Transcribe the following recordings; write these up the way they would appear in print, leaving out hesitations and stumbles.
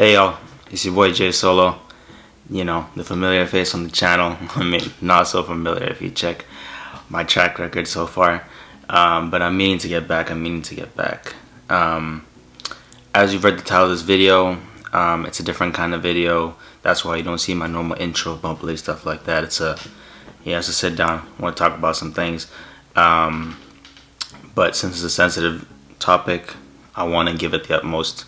Hey y'all, it's your boy Jay Solo. You know, the familiar face on the channel. I mean, not so familiar if you check my track record so far. But I'm meaning to get back. As you've read the title of this video, it's a different kind of video. That's why you don't see my normal intro, bubbly stuff like that. It's a sit down. I want to talk about some things. But since it's a sensitive topic, I want to give it the utmost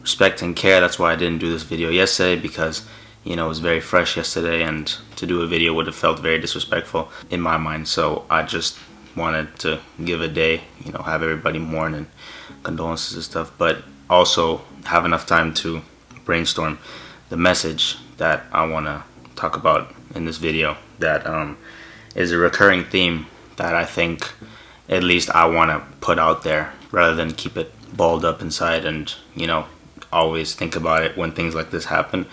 respect and care. That's why I didn't do this video yesterday, because it was very fresh yesterday, and to do a video would have felt very disrespectful in my mind. So I just wanted to give a day, have everybody mourn and condolences and stuff, but also have enough time to brainstorm the message that I want to talk about in this video. That is a recurring theme that I think at least I want to put out there, rather than keep it balled up inside and always think about it when things like this happen.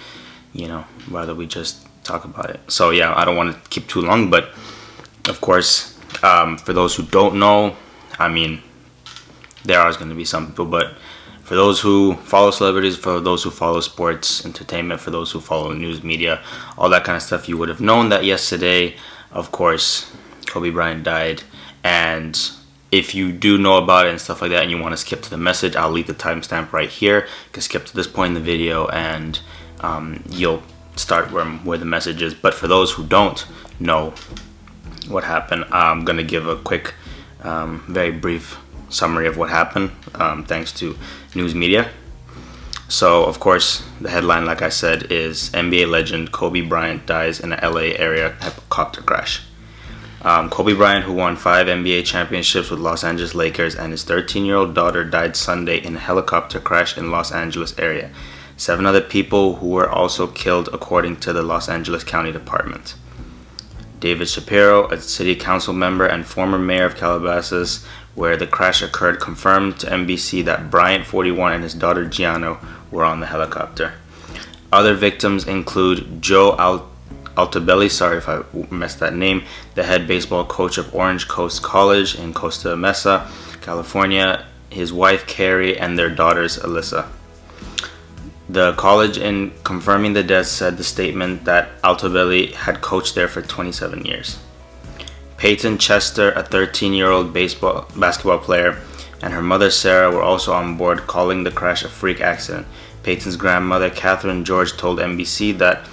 Rather we just talk about it. So yeah, I don't want to keep too long, but of course, for those who don't know, I mean, there are going to be some people, but for those who follow celebrities, for those who follow sports, entertainment, for those who follow news media, all that kind of stuff, you would have known that yesterday, of course, Kobe Bryant died. And if you do know about it and stuff like that, and you want to skip to the message, I'll leave the timestamp right here. You can skip to this point in the video, and you'll start where the message is. But for those who don't know what happened, I'm gonna give a quick, very brief summary of what happened, thanks to news media. So, of course, the headline, like I said, is NBA legend Kobe Bryant dies in a LA area helicopter crash. Kobe Bryant, who won 5 NBA championships with Los Angeles Lakers, and his 13-year-old daughter died Sunday in a helicopter crash in Los Angeles area. 7 other people who were also killed, according to the Los Angeles County Department. David Shapiro, a city council member and former mayor of Calabasas, where the crash occurred, confirmed to NBC that Bryant, 41, and his daughter Gianna were on the helicopter. Other victims include Joe Altobelli, sorry if I messed that name, the head baseball coach of Orange Coast College in Costa Mesa, California, his wife Carrie, and their daughters Alyssa. The college, in confirming the deaths, said the statement that Altobelli had coached there for 27 years. Peyton Chester, a 13-year-old basketball player, and her mother Sarah were also on board, calling the crash a freak accident. Peyton's grandmother Catherine George told NBC that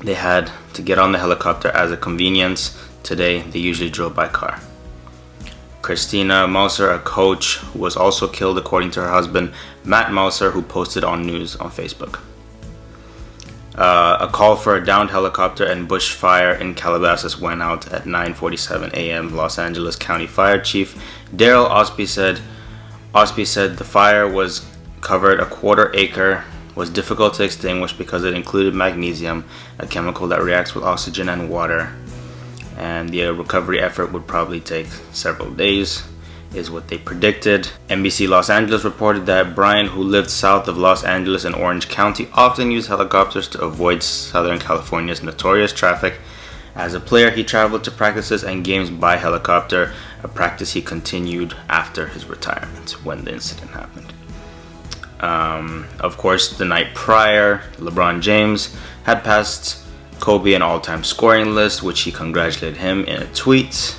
they had to get on the helicopter as a convenience. Today, they usually drove by car. Christina Mauser, a coach, was also killed, according to her husband, Matt Mauser, who posted on news on Facebook. A call for a downed helicopter and bush fire in Calabasas went out at 9:47 a.m. Los Angeles County Fire Chief Daryl Osby said the fire was covered a quarter acre, was difficult to extinguish because it included magnesium, a chemical that reacts with oxygen and water, and the recovery effort would probably take several days, is what they predicted. NBC Los Angeles reported that Bryant, who lived south of Los Angeles in Orange County, often used helicopters to avoid Southern California's notorious traffic. As a player, he traveled to practices and games by helicopter, a practice he continued after his retirement when the incident happened. Of course, the night prior, LeBron James had passed Kobe an all-time scoring list, which he congratulated him in a tweet.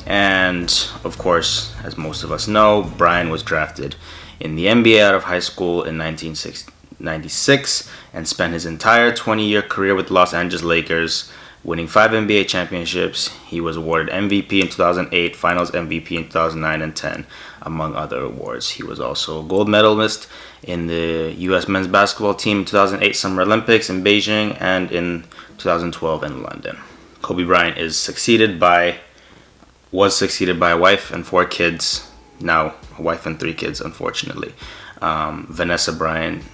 And of course, as most of us know, Bryant was drafted in the NBA out of high school in 1996 and spent his entire 20-year career with Los Angeles Lakers, winning 5 NBA championships. He was awarded MVP in 2008, Finals MVP in 2009 and 10, among other awards. He was also a gold medalist in the U.S. men's basketball team in 2008 Summer Olympics in Beijing and in 2012 in London. Kobe Bryant was succeeded by a wife and 4 kids, now a wife and 3 kids, unfortunately. Vanessa Bryant,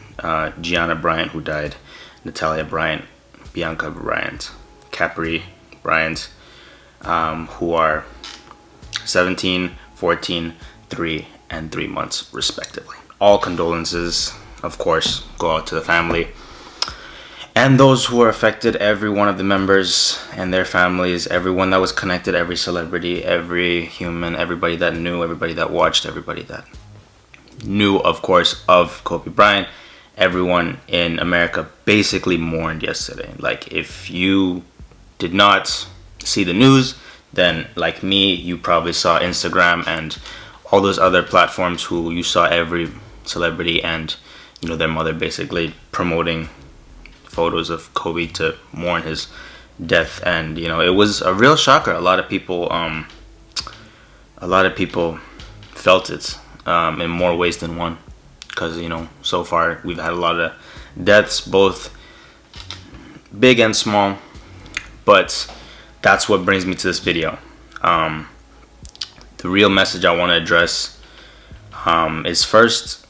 Gianna Bryant, who died, Natalia Bryant, Bianca Bryant, Capri Bryant, who are 17, 14, 3, and 3 months respectively. All condolences, of course, go out to the family and those who were affected, every one of the members and their families, everyone that was connected, every celebrity, every human, everybody that knew, everybody that watched, everybody that knew, of course, of Kobe Bryant, everyone in America basically mourned yesterday. Like, if you did not see the news, then like me, you probably saw Instagram and all those other platforms who you saw every celebrity and, you know, their mother basically promoting photos of Kobe to mourn his death. And, you know, it was a real shocker. A lot of people felt it in more ways than one, because, you know, so far we've had a lot of deaths, both big and small. But that's what brings me to this video. The real message I want to address is first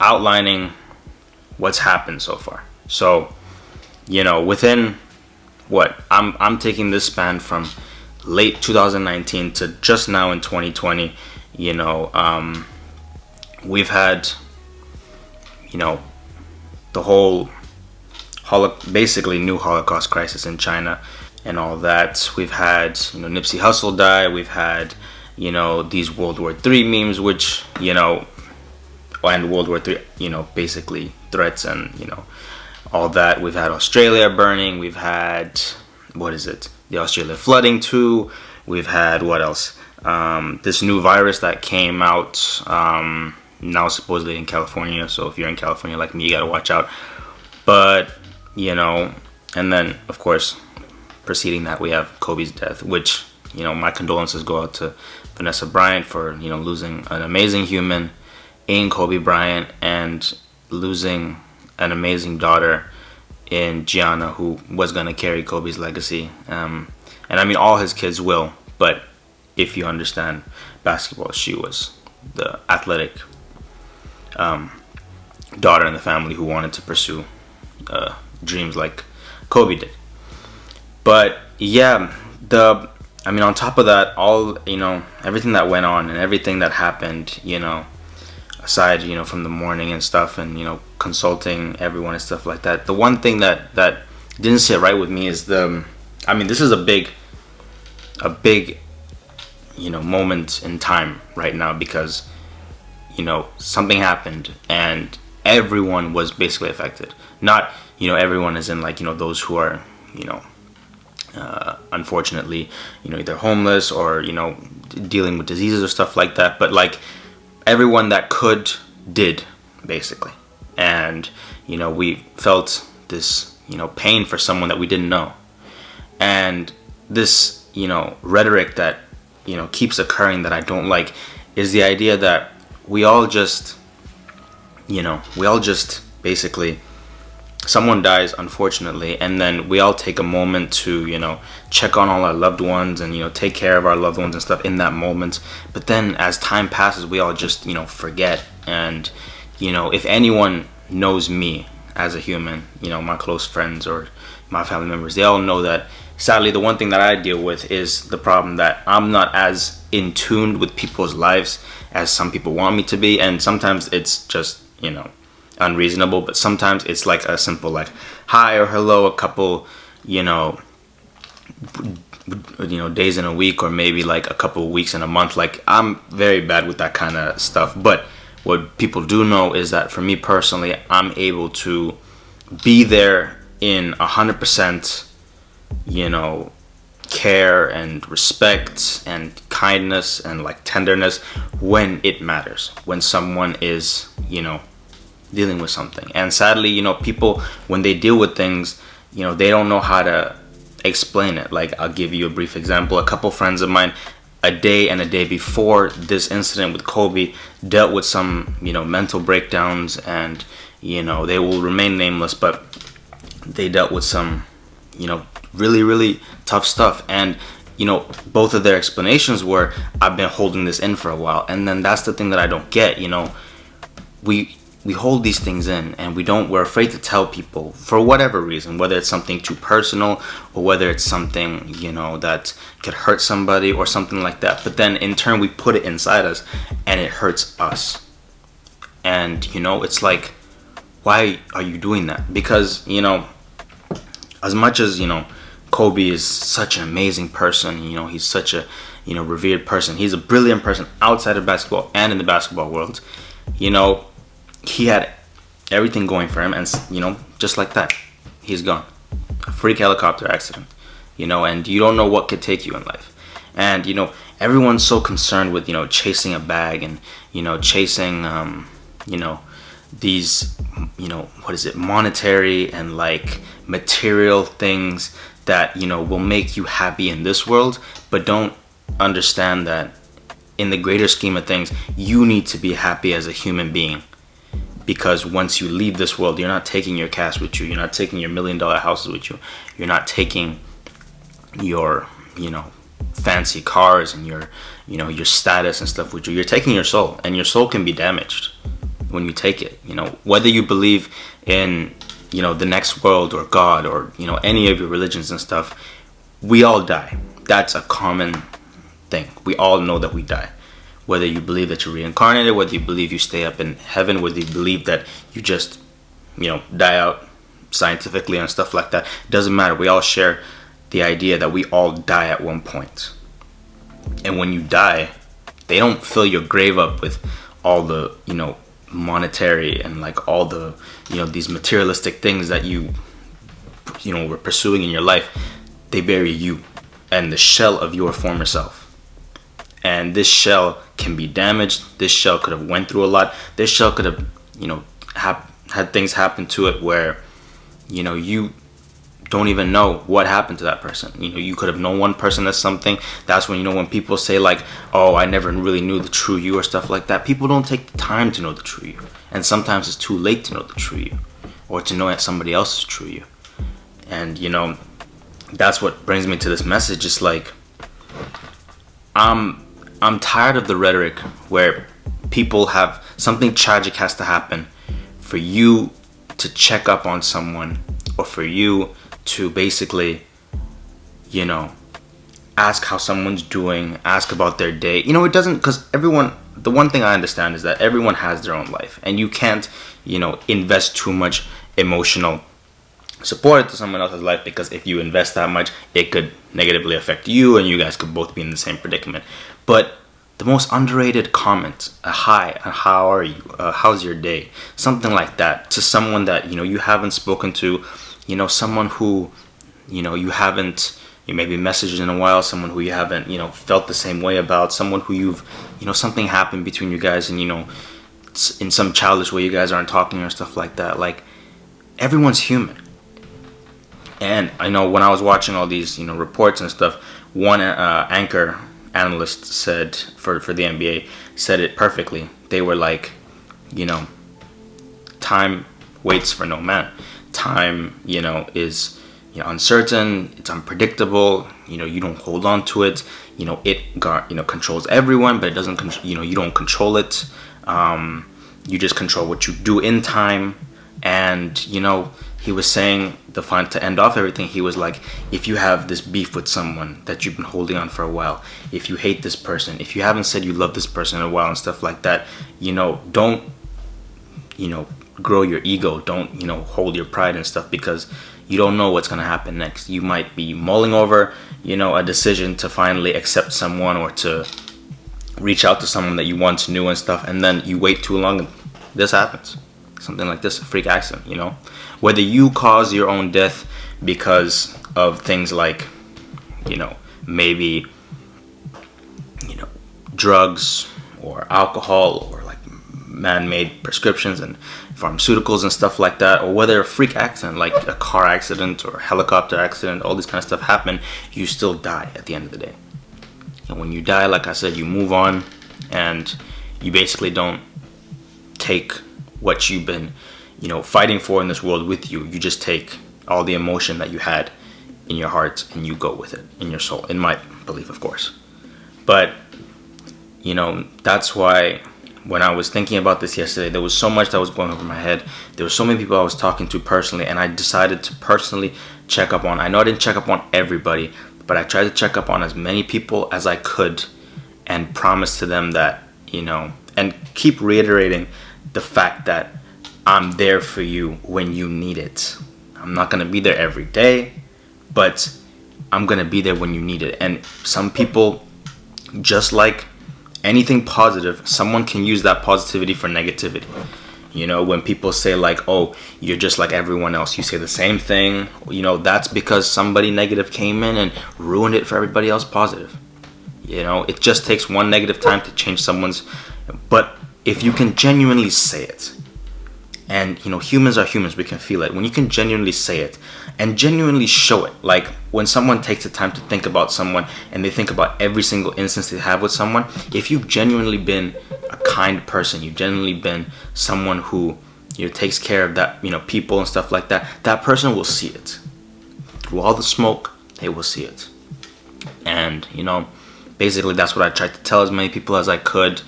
outlining what's happened so far. So, you know, within what I'm taking this span from late 2019 to just now in 2020, you know, we've had, you know, the whole basically new Holocaust crisis in China and all that. We've had, you know, Nipsey Hussle die. We've had, you know, these World War III memes, which, you know, and World War III, you know, basically threats and, you know, all that. We've had Australia burning. We've had, what is it? The Australia flooding too. We've had, what else? This new virus that came out now supposedly in California. So if you're in California like me, you gotta watch out. But, you know, and then of course, preceding that, we have Kobe's death, which, you know, my condolences go out to Vanessa Bryant for, you know, losing an amazing human in Kobe Bryant and losing an amazing daughter in Gianna, who was going to carry Kobe's legacy. And I mean, all his kids will, but if you understand basketball, she was the athletic daughter in the family who wanted to pursue dreams like Kobe did. But yeah, I mean, on top of that, all, you know, everything that went on and everything that happened, you know, aside, you know, from the mourning and stuff and, you know, consulting everyone and stuff like that, the one thing that didn't sit right with me is I mean, this is a big, you know, moment in time right now, because, you know, something happened and everyone was basically affected. Not, you know, everyone is in, like, you know, those who are, you know, unfortunately, you know, either homeless or, you know, dealing with diseases or stuff like that, but like everyone that did basically. And, you know, we felt this, you know, pain for someone that we didn't know. And this, you know, rhetoric that, you know, keeps occurring that I don't like is the idea that we all just basically, someone dies, unfortunately, and then we all take a moment to, you know, check on all our loved ones and, you know, take care of our loved ones and stuff in that moment. But then as time passes, we all just, you know, forget. And, you know, if anyone knows me as a human, you know, my close friends or my family members, they all know that, sadly, the one thing that I deal with is the problem that I'm not as in tune with people's lives as some people want me to be. And sometimes it's just, you know, unreasonable, but sometimes it's like a simple, like, hi or hello a couple, you know, days in a week, or maybe like a couple of weeks in a month. Like, I'm very bad with that kind of stuff. But what people do know is that for me personally, I'm able to be there in 100%, you know, care and respect and kindness and like tenderness when it matters, when someone is, you know, dealing with something. And sadly, you know, people, when they deal with things, you know, they don't know how to explain it. Like, I'll give you a brief example. A couple friends of mine, a day before this incident with Kobe, dealt with some, you know, mental breakdowns, and, you know, they will remain nameless, but they dealt with some, you know, really tough stuff. And, you know, both of their explanations were, I've been holding this in for a while. And then that's the thing that I don't get. You know, we hold these things in, and we're afraid to tell people for whatever reason, whether it's something too personal or whether it's something, you know, that could hurt somebody or something like that. But then in turn, we put it inside us and it hurts us. And, you know, it's like, why are you doing that? Because, you know, as much as, you know, Kobe is such an amazing person, you know, he's such a, you know, revered person. He's a brilliant person outside of basketball and in the basketball world. You know, he had everything going for him, and just like that, he's gone. A freak helicopter accident, and you don't know what could take you in life. And everyone's so concerned with chasing a bag and chasing these what is it, monetary and like material things that will make you happy in this world, but don't understand that in the greater scheme of things, you need to be happy as a human being. Because once you leave this world, you're not taking your cash with you. You're not taking your $1 million houses with you. You're not taking your, fancy cars and your status and stuff with you. You're taking your soul, and your soul can be damaged when you take it. Whether you believe in, the next world or God or, any of your religions and stuff, we all die. That's a common thing. We all know that we die. Whether you believe that you're reincarnated, whether you believe you stay up in heaven, whether you believe that you just, die out scientifically and stuff like that, doesn't matter. We all share the idea that we all die at one point. And when you die, they don't fill your grave up with all the, monetary and like all the, these materialistic things that you were pursuing in your life. They bury you and the shell of your former self. And this shell can be damaged. This shell could have went through a lot. This shell could have, had things happen to it where, you don't even know what happened to that person. You could have known one person as something. That's when, when people say like, oh, I never really knew the true you or stuff like that. People don't take the time to know the true you. And sometimes it's too late to know the true you, or to know that somebody else's true you. And, that's what brings me to this message. It's like, I'm tired of the rhetoric where people have something tragic has to happen for you to check up on someone, or for you to basically, ask how someone's doing, ask about their day. It doesn't, because the one thing I understand is that everyone has their own life, and you can't, invest too much emotional support into someone else's life, because if you invest that much, it could negatively affect you, and you guys could both be in the same predicament. But the most underrated comment, a hi, how are you, how's your day, something like that, to someone that you haven't spoken to, someone who you haven't maybe messaged in a while, someone who you haven't felt the same way about, someone who you've something happened between you guys, and in some childish way you guys aren't talking or stuff like that. Like, everyone's human. And I know when I was watching all these reports and stuff, one anchor analyst said for the NBA said it perfectly. They were like, time waits for no man. Time, is uncertain. It's unpredictable. You don't hold on to it. It controls everyone, but it doesn't. You don't control it. You just control what you do in time. And he was saying to end off everything, he was like, if you have this beef with someone that you've been holding on for a while, if you hate this person, if you haven't said you love this person in a while and stuff like that, don't grow your ego, don't hold your pride and stuff, because you don't know what's going to happen next. You might be mulling over a decision to finally accept someone, or to reach out to someone that you once knew and stuff, and then you wait too long and this happens. Something like this, a freak accident, whether you cause your own death because of things like, maybe, drugs or alcohol, or like man-made prescriptions and pharmaceuticals and stuff like that, or whether a freak accident like a car accident or a helicopter accident, all this kind of stuff happen, you still die at the end of the day. And when you die, like I said, you move on, and you basically don't take what you've been fighting for in this world with you. You just take all the emotion that you had in your heart and you go with it in your soul, in my belief, of course. But that's why when I was thinking about this yesterday, there was so much that was going over my head. There were so many people I was talking to personally, and I decided to personally check up on. I know I didn't check up on everybody, but I tried to check up on as many people as I could, and promise to them that and keep reiterating the fact that I'm there for you when you need it. I'm not going to be there every day, but I'm going to be there when you need it. And some people, just like anything positive, someone can use that positivity for negativity. You know, when people say like, oh, you're just like everyone else, you say the same thing, you know, that's because somebody negative came in and ruined it for everybody else positive. You know, it just takes one negative time to change someone's. But if you can genuinely say it, and you know, humans are humans, we can feel it. When you can genuinely say it and genuinely show it, like when someone takes the time to think about someone and they think about every single instance they have with someone, if you've genuinely been a kind person, you've genuinely been someone who, you know, takes care of that, you know, people and stuff like that, that person will see it. Through all the smoke, they will see it. And you know, basically that's what I tried to tell as many people as I could.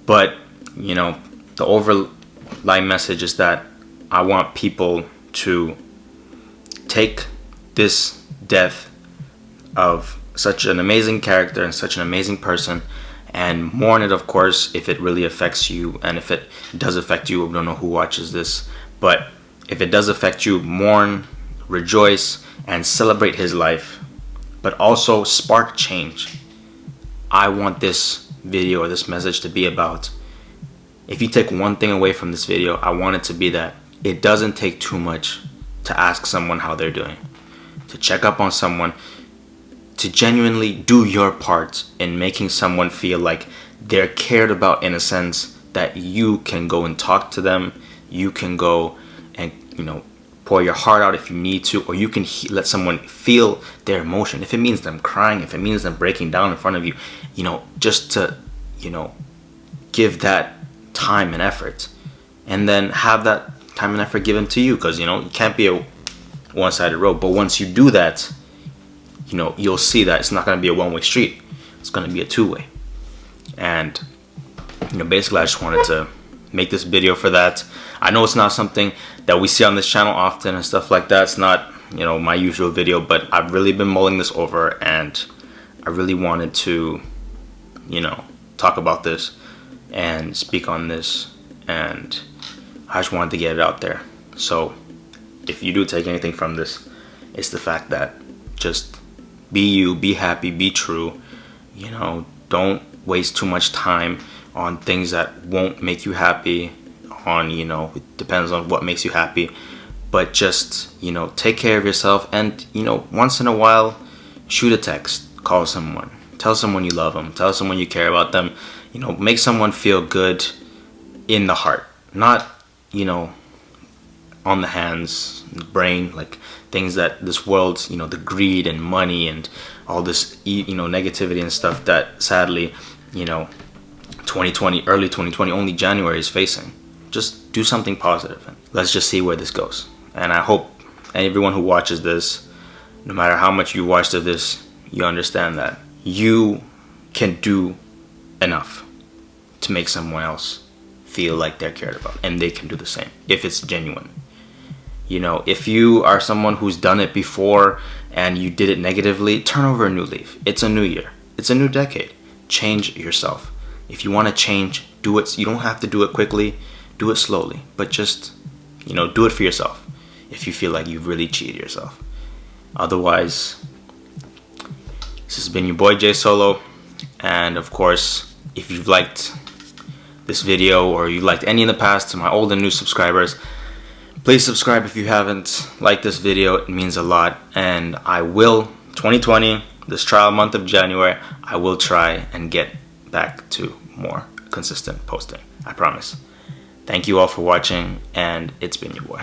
But you know, the overlying message is that I want people to take this death of such an amazing character and such an amazing person and mourn it, of course, if it really affects you. And if it does affect you, I don't know who watches this, but if it does affect you, mourn, rejoice, and celebrate his life, but also spark change. I want this video or this message to be about, if you take one thing away from this video, I want it to be that it doesn't take too much to ask someone how they're doing, to check up on someone, to genuinely do your part in making someone feel like they're cared about, in a sense that you can go and talk to them, you can go and, you know, pour your heart out if you need to, or you can let someone feel their emotion. If it means them crying, if it means them breaking down in front of you, you know, just to, you know, give that time and effort, and then have that time and effort given to you, because you know, it can't be a one-sided road. But once you do that, you know, you'll see that it's not going to be a one-way street, it's going to be a two-way. And you know, basically I just wanted to make this video for that. I know it's not something that we see on this channel often and stuff like that, it's not, you know, my usual video, but I've really been mulling this over and I really wanted to, you know, talk about this and speak on this, and I just wanted to get it out there. So if you do take anything from this, it's the fact that just be you, be happy, be true. You know, don't waste too much time on things that won't make you happy, on, you know, it depends on what makes you happy, but just, you know, take care of yourself. And you know, once in a while, shoot a text, call someone, tell someone you love them, tell someone you care about them. You know, make someone feel good in the heart, not, you know, on the hands, the brain, like things that this world's, you know, the greed and money and all this, you know, negativity and stuff that sadly, you know, 2020, early 2020, only January is facing. Just do something positive and let's just see where this goes. And I hope everyone who watches this, no matter how much you watched of this, you understand that you can do enough to make someone else feel like they're cared about, and they can do the same if it's genuine. You know, if you are someone who's done it before and you did it negatively, turn over a new leaf. It's a new year, it's a new decade. Change yourself. If you want to change, do it. You don't have to do it quickly, do it slowly, but just, you know, do it for yourself if you feel like you've really cheated yourself. Otherwise, this has been your boy J Solo, and of course, if you've liked this video or you liked any in the past, to my old and new subscribers, please subscribe if you haven't liked this video. It means a lot. And I will, 2020, this trial month of January, I will try and get back to more consistent posting, I promise. Thank you all for watching, and it's been your boy.